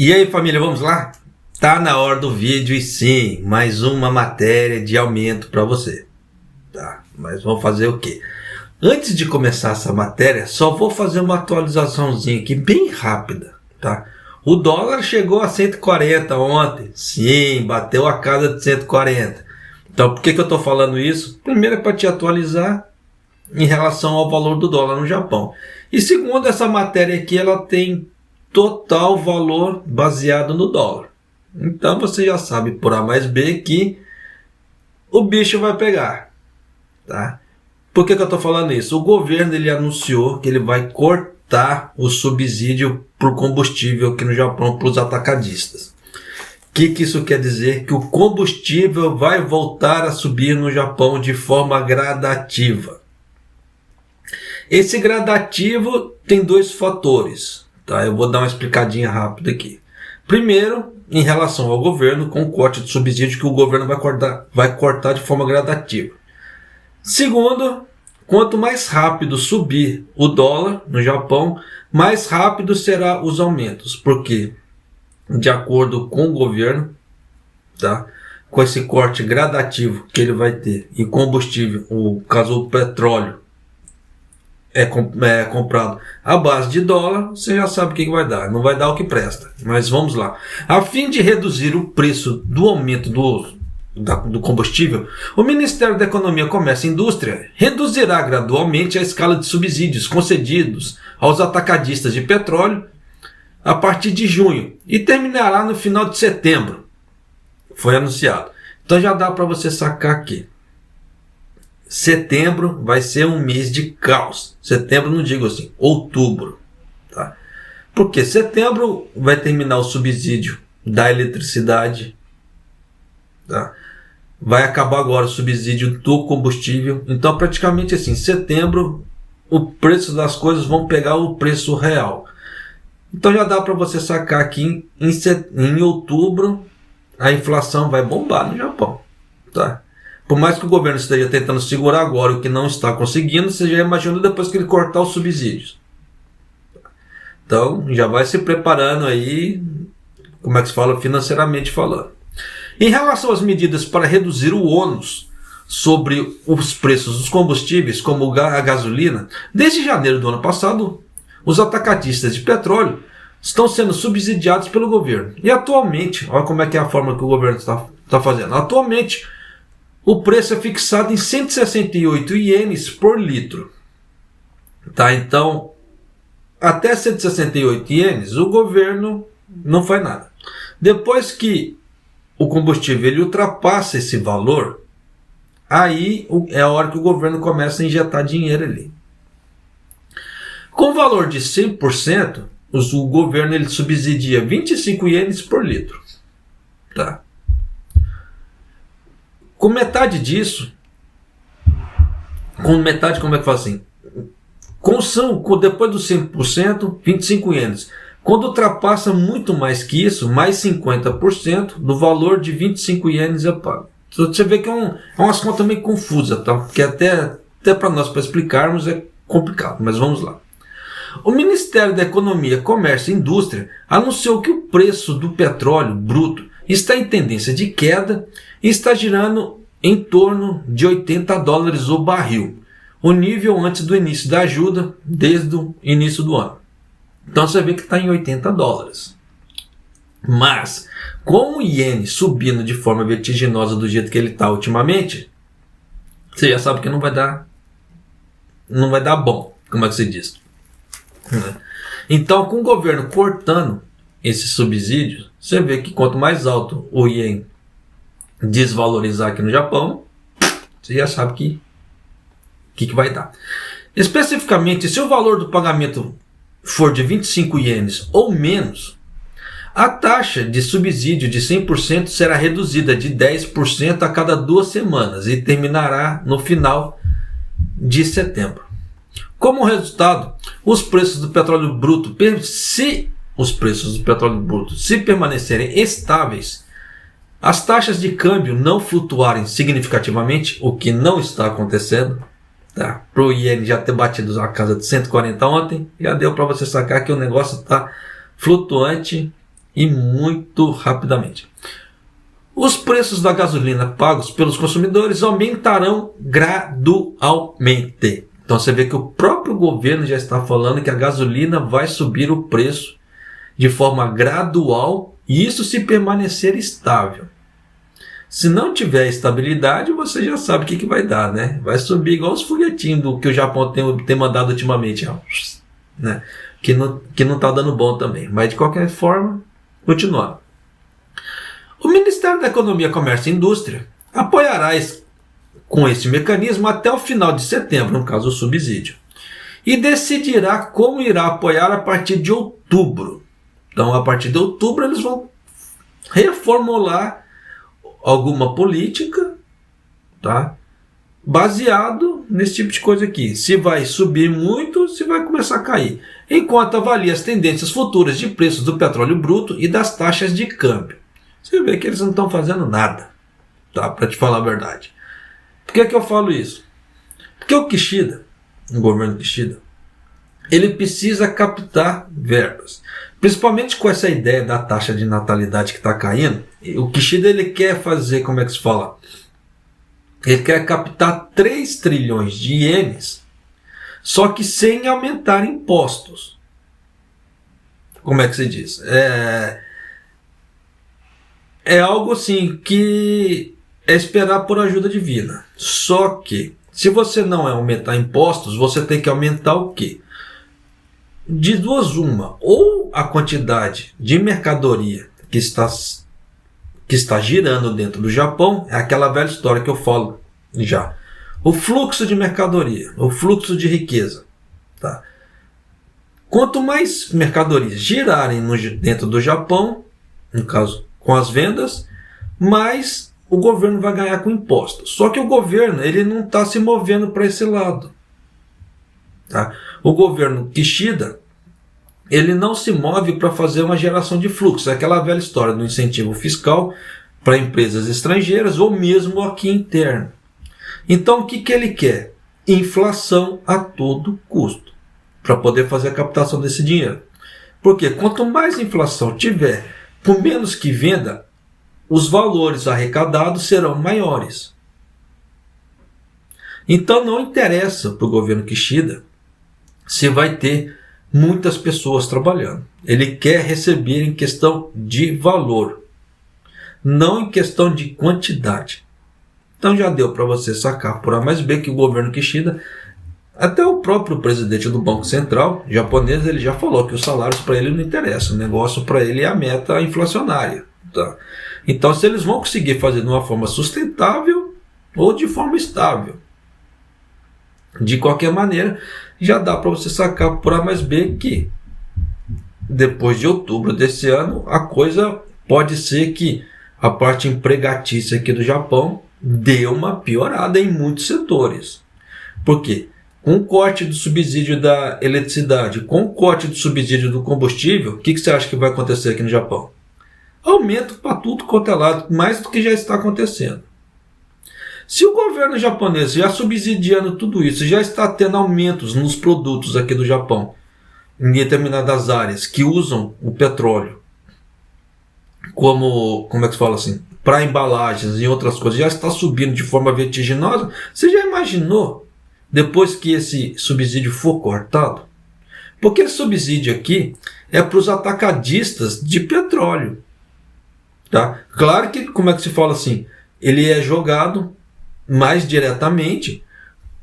E aí, família, vamos lá? Tá na hora do vídeo e sim, mais uma matéria de aumento para você. Tá, mas vamos fazer o quê? Antes de começar essa matéria, só vou fazer uma atualizaçãozinha aqui bem rápida, tá? O dólar chegou a 140 ontem. Sim, bateu a casa de 140. Então, por que eu tô falando isso? Primeiro é para te atualizar em relação ao valor do dólar no Japão. E segundo, essa matéria aqui, ela tem total valor baseado no dólar. Então você já sabe por A mais B que o bicho vai pegar, tá? Por que eu estou falando isso? O governo ele anunciou que ele vai cortar o subsídio por combustível aqui no Japão para os atacadistas. O que isso quer dizer? Que o combustível vai voltar a subir no Japão de forma gradativa. Esse gradativo tem dois fatores. Tá, eu vou dar uma explicadinha rápida aqui. Primeiro, em relação ao governo, com o corte de subsídio que o governo vai cortar de forma gradativa. Segundo, quanto mais rápido subir o dólar no Japão, mais rápido serão os aumentos. Porque, de acordo com o governo, tá, com esse corte gradativo que ele vai ter em combustível, o caso do petróleo, é comprado à base de dólar, você já sabe o que vai dar. Não vai dar o que presta. Mas vamos lá. A fim de reduzir o preço do aumento do combustível, o Ministério da Economia, Comércio e Indústria reduzirá gradualmente a escala de subsídios concedidos aos atacadistas de petróleo a partir de junho e terminará no final de setembro. Foi anunciado. Então já dá para você sacar aqui. Setembro vai ser um mês de caos. Setembro não digo assim, outubro. Tá? Porque setembro vai terminar o subsídio da eletricidade. Tá? Vai acabar agora o subsídio do combustível. Então praticamente assim, setembro o preço das coisas vão pegar o preço real. Então já dá para você sacar aqui em outubro a inflação vai bombar no Japão. Tá? Por mais que o governo esteja tentando segurar agora o que não está conseguindo, você já imagina depois que ele cortar os subsídios. Então, já vai se preparando aí, como é que se fala, financeiramente falando. Em relação às medidas para reduzir o ônus sobre os preços dos combustíveis, como a gasolina, desde janeiro do ano passado, os atacadistas de petróleo estão sendo subsidiados pelo governo. E atualmente, olha como é que é a forma que o governo está fazendo. Atualmente, o preço é fixado em 168 ienes por litro. Tá? Então, até 168 ienes, o governo não faz nada. Depois que o combustível ele ultrapassa esse valor, aí é a hora que o governo começa a injetar dinheiro ali. Com o valor de 100%, o governo ele subsidia 25 ienes por litro. Tá? Com metade disso, como é que faz assim? Depois dos 100%, 25 ienes. Quando ultrapassa muito mais que isso, mais 50% do valor de 25 ienes é pago. Então, você vê que é umas contas meio confusas, tá? Porque até para nós, para explicarmos, é complicado, mas vamos lá. O Ministério da Economia, Comércio e Indústria anunciou que o preço do petróleo bruto está em tendência de queda e está girando em torno de $80 o barril, o nível antes do início da ajuda, desde o início do ano. Então você vê que está em $80. Mas, com o iene subindo de forma vertiginosa do jeito que ele está ultimamente, você já sabe que não vai dar bom, como é que se diz. Então, com o governo cortando esses subsídios, você vê que quanto mais alto o iene desvalorizar aqui no Japão, você já sabe que vai dar. Especificamente, se o valor do pagamento for de 25 ienes ou menos, a taxa de subsídio de 100% será reduzida de 10% a cada 2 semanas e terminará no final de setembro. Como resultado, os preços do petróleo bruto, se permanecerem estáveis, as taxas de câmbio não flutuarem significativamente, o que não está acontecendo, tá? Para o iene já ter batido a casa de 140 ontem, já deu para você sacar que o negócio está flutuante e muito rapidamente. Os preços da gasolina pagos pelos consumidores aumentarão gradualmente. Então você vê que o próprio governo já está falando que a gasolina vai subir o preço de forma gradual, e isso se permanecer estável. Se não tiver estabilidade, você já sabe o que vai dar, né? Vai subir igual os foguetinhos do que o Japão tem mandado ultimamente, né? Que não está dando bom também. Mas de qualquer forma, continuando. O Ministério da Economia, Comércio e Indústria apoiará com este mecanismo até o final de setembro, no caso o subsídio, e decidirá como irá apoiar a partir de outubro. Então, a partir de outubro, eles vão reformular alguma política, tá? Baseado nesse tipo de coisa aqui. Se vai subir muito, se vai começar a cair. Enquanto avalia as tendências futuras de preços do petróleo bruto e das taxas de câmbio. Você vê que eles não estão fazendo nada, tá? Para te falar a verdade. Por que eu falo isso? Porque o Kishida, o governo Kishida, ele precisa captar verbas. Principalmente com essa ideia da taxa de natalidade que está caindo. O Kishida ele quer fazer, como é que se fala? Ele quer captar 3 trilhões de ienes, só que sem aumentar impostos. Como é que se diz? É algo assim que é esperar por ajuda divina. Só que, se você não aumentar impostos, você tem que aumentar o quê? De duas uma, ou a quantidade de mercadoria que está girando dentro do Japão, é aquela velha história que eu falo já. O fluxo de mercadoria, o fluxo de riqueza. Tá? Quanto mais mercadorias girarem dentro do Japão, no caso com as vendas, mais o governo vai ganhar com impostos. Só que o governo ele não está se movendo para esse lado. Tá? O governo Kishida ele não se move para fazer uma geração de fluxo. É aquela velha história do incentivo fiscal para empresas estrangeiras ou mesmo aqui interno. Então o que ele quer? Inflação a todo custo para poder fazer a captação desse dinheiro. Porque quanto mais inflação tiver, por menos que venda, os valores arrecadados serão maiores. Então não interessa para o governo Kishida se vai ter muitas pessoas trabalhando. Ele quer receber em questão de valor, não em questão de quantidade. Então já deu para você sacar por A mais B que o governo Kishida, até o próprio presidente do Banco Central japonês, ele já falou que os salários para ele não interessam. O negócio para ele é a meta inflacionária. Tá? Então se eles vão conseguir fazer de uma forma sustentável ou de forma estável, de qualquer maneira, já dá para você sacar por A mais B que depois de outubro desse ano, a coisa pode ser que a parte empregatícia aqui do Japão dê uma piorada em muitos setores. Por quê? Com o corte do subsídio da eletricidade, com o corte do subsídio do combustível, o que você acha que vai acontecer aqui no Japão? Aumento para tudo quanto é lado, mais do que já está acontecendo. Se o governo japonês já subsidiando tudo isso, já está tendo aumentos nos produtos aqui do Japão, em determinadas áreas que usam o petróleo, como é que se fala assim, para embalagens e outras coisas, já está subindo de forma vertiginosa, você já imaginou depois que esse subsídio for cortado? Porque esse subsídio aqui é para os atacadistas de petróleo. Tá? Claro que, como é que se fala assim, ele é jogado mais diretamente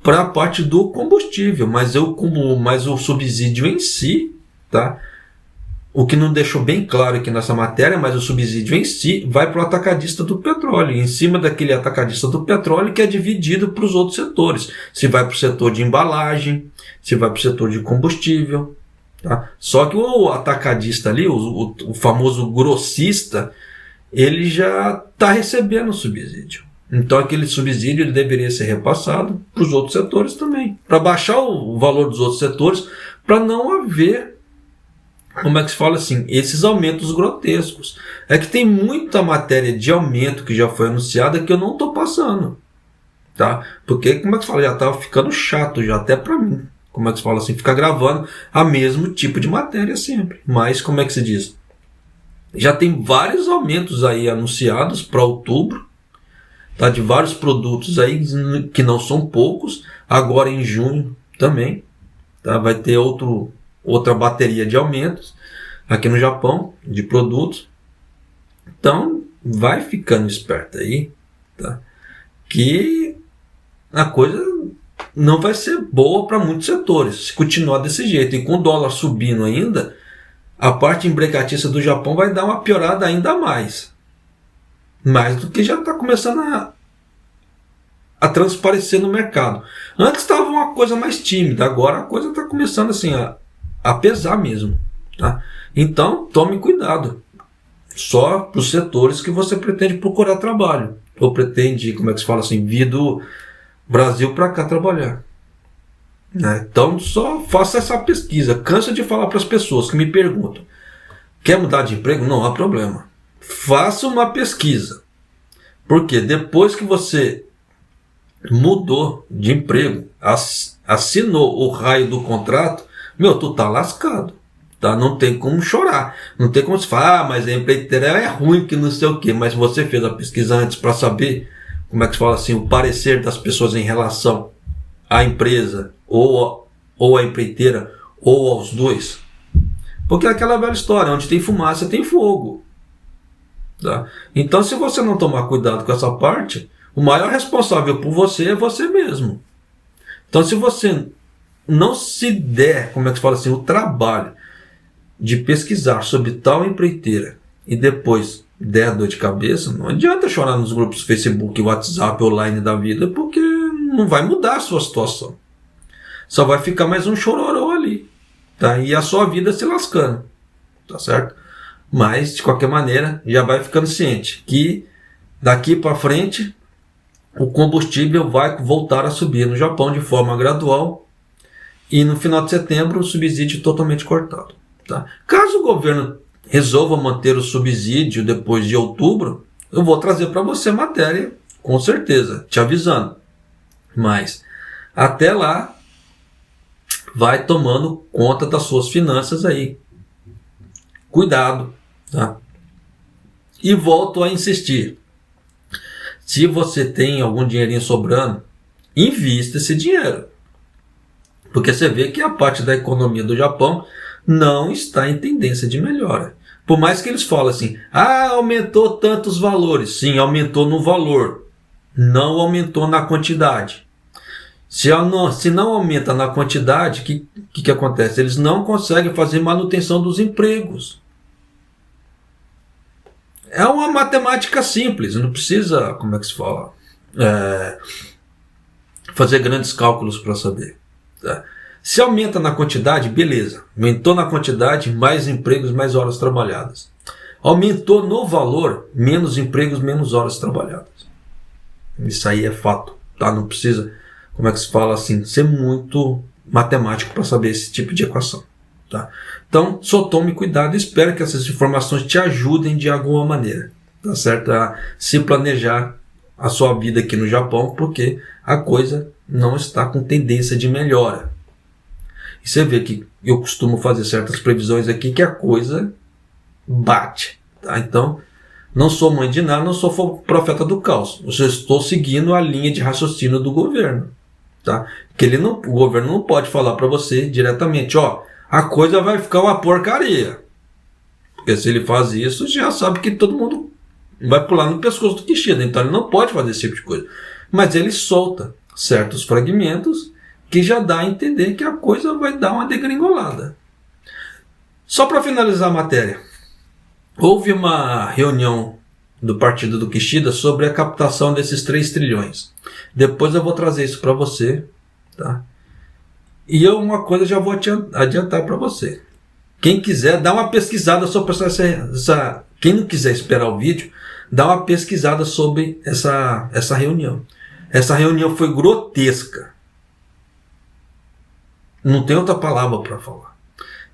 para a parte do combustível, mas o subsídio em si, tá? O que não deixou bem claro aqui nessa matéria, mas o subsídio em si vai para o atacadista do petróleo, em cima daquele atacadista do petróleo que é dividido para os outros setores. Se vai para o setor de embalagem, se vai para o setor de combustível. Tá? Só que o atacadista ali, o famoso grossista, ele já está recebendo o subsídio. Então aquele subsídio ele deveria ser repassado para os outros setores também, para baixar o valor dos outros setores, para não haver, como é que se fala assim, esses aumentos grotescos. É que tem muita matéria de aumento que já foi anunciada que eu não estou passando, tá? Porque, como é que se fala, já estava ficando chato já até para mim, como é que se fala assim, ficar gravando a mesmo tipo de matéria sempre. Mas, como é que se diz? Já tem vários aumentos aí anunciados para outubro, tá? De vários produtos aí que não são poucos. Agora em junho também, tá? Vai ter outra bateria de aumentos aqui no Japão de produtos. Então vai ficando esperto aí, tá? Que a coisa não vai ser boa para muitos setores se continuar desse jeito. E com o dólar subindo ainda, a parte empregatícia do Japão vai dar uma piorada ainda mais do que já está começando a transparecer no mercado. Antes estava uma coisa mais tímida, agora a coisa está começando assim a pesar mesmo, tá? Então tome cuidado só para os setores que você pretende procurar trabalho, ou pretende, como é que se fala assim, vir do Brasil para cá trabalhar, né? Então só faça essa pesquisa. Cansa de falar para as pessoas que me perguntam: quer mudar de emprego? Não há problema, faça uma pesquisa, porque depois que você mudou de emprego, assinou o raio do contrato, tu tá lascado, tá? Não tem como chorar, não tem como se falar, mas a empreiteira é ruim, que não sei o que. Mas você fez a pesquisa antes para saber, como é que se fala assim, o parecer das pessoas em relação à empresa, ou à empreiteira, ou aos dois? Porque é aquela velha história: onde tem fumaça tem fogo, tá? Então se você não tomar cuidado com essa parte, o maior responsável por você é você mesmo. Então se você não se der, como é que se fala assim, o trabalho de pesquisar sobre tal empreiteira e depois der dor de cabeça, não adianta chorar nos grupos Facebook, WhatsApp, online da vida, porque não vai mudar a sua situação. Só vai ficar mais um chororô ali, tá? E a sua vida se lascando, tá certo? Mas, de qualquer maneira, já vai ficando ciente que daqui para frente o combustível vai voltar a subir no Japão de forma gradual, e no final de setembro o subsídio totalmente cortado, tá? Caso o governo resolva manter o subsídio depois de outubro, eu vou trazer para você matéria, com certeza, te avisando. Mas até lá, vai tomando conta das suas finanças aí. Cuidado, tá? E volto a insistir: se você tem algum dinheirinho sobrando, invista esse dinheiro. Porque você vê que a parte da economia do Japão não está em tendência de melhora. Por mais que eles falem assim: aumentou tantos valores. Sim, aumentou no valor, não aumentou na quantidade. Se não aumenta na quantidade, o que acontece? Eles não conseguem fazer manutenção dos empregos. É uma matemática simples, não precisa, como é que se fala, fazer grandes cálculos para saber, tá? Se aumenta na quantidade, beleza. Aumentou na quantidade, mais empregos, mais horas trabalhadas. Aumentou no valor, menos empregos, menos horas trabalhadas. Isso aí é fato, tá? Não precisa, como é que se fala assim, ser muito matemático para saber esse tipo de equação, tá? Então, só tome cuidado e espero que essas informações te ajudem de alguma maneira, tá certo? A se planejar a sua vida aqui no Japão, porque a coisa não está com tendência de melhora. E você vê que eu costumo fazer certas previsões aqui que a coisa bate, tá? Então, não sou mãe de nada, não sou profeta do caos. Eu estou seguindo a linha de raciocínio do governo, tá? Porque o governo não pode falar para você diretamente: a coisa vai ficar uma porcaria. Porque se ele faz isso, já sabe que todo mundo vai pular no pescoço do Kishida. Então ele não pode fazer esse tipo de coisa. Mas ele solta certos fragmentos que já dá a entender que a coisa vai dar uma degringolada. Só para finalizar a matéria, houve uma reunião do partido do Kishida sobre a captação desses 3 trilhões. Depois eu vou trazer isso para você, tá? E uma coisa já vou adiantar para você. Quem quiser, dá uma pesquisada sobre essa... Quem não quiser esperar o vídeo, dá uma pesquisada sobre essa reunião. Essa reunião foi grotesca. Não tem outra palavra para falar.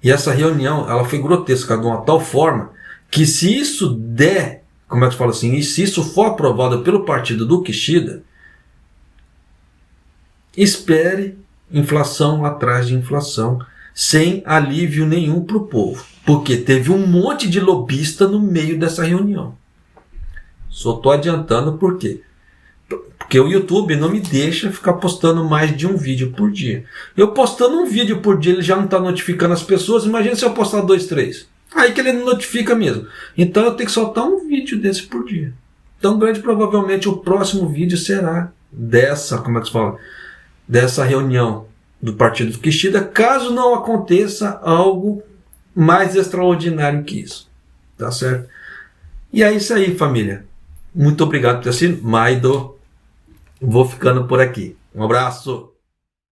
E essa reunião, ela foi grotesca de uma tal forma que, se isso der, como é que fala assim, e se isso for aprovado pelo partido do Kishida, espere inflação atrás de inflação sem alívio nenhum para o povo. Porque teve um monte de lobista no meio dessa reunião. Só estou adiantando por quê? Porque o YouTube não me deixa ficar postando mais de um vídeo por dia. Eu postando um vídeo por dia, ele já não está notificando as pessoas. Imagina se eu postar 2, 3. Aí que ele não notifica mesmo. Então eu tenho que soltar um vídeo desse por dia. Então, grande provavelmente, o próximo vídeo será dessa, como é que se fala? Dessa reunião do Partido Kishida, caso não aconteça algo mais extraordinário que isso. Tá certo? E é isso aí, família. Muito obrigado por ter assistido. Maido. Vou ficando por aqui. Um abraço.